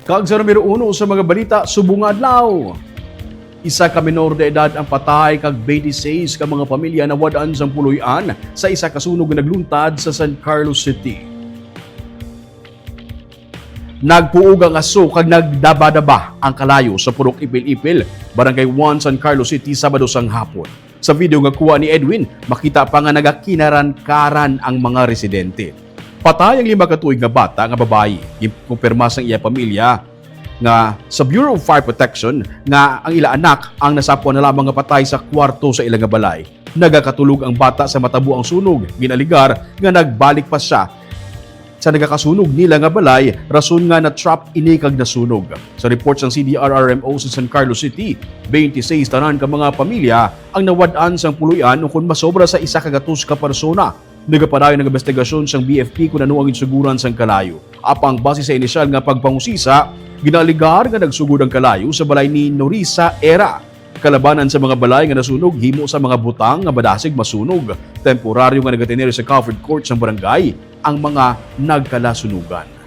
Kag sa numero 1 sa mga balita, subong adlaw. Isa ka menor de edad ang patay kag 26 ka mga pamilya nawad-an sa puluy-an sa isa ka sunog nga nagluntad sa San Carlos City. Nagpuog ang aso kag nagdaba-daba ang kalayo sa purok Ipil-Ipil, Barangay 1, San Carlos City, Sabado sang hapon. Sa video nga kuha ni Edwin, makita pa nga nagakinaran-karan ang mga residente. Patay ang 5 ka tuig nga bata nga babaye. Gipumpirma sang iya pamilya nga sa Bureau of Fire Protection nga ang ila anak ang nasapwan na lamang nga patay sa kwarto sa ilang balay. Nagakatulog ang bata sa matabo ang sunog. Ginaligar nga nagbalik pa siya sa nagakasunog nila nga balay, rason nga na trap inikag na sunog. Sa report ng CDRRMO sa San Carlos City, 26 tanan ka mga pamilya ang nawad-an sang puluy-an kung masobra sa isa ka gatos ka persona. Nagapadayon ng investigasyon sang BFP kung ano ang insuguran sang kalayo. Apang base sa inisyal nga pagpangusisa, ginaligar nga nagsugod ang kalayo sa balay ni Norisa Era. Kalabanan sa mga balay nga nasunog himo sa mga butang nga badasig masunog. Temporaryo nga nagatenero sa covered court sa barangay ang mga nagkalasunugan.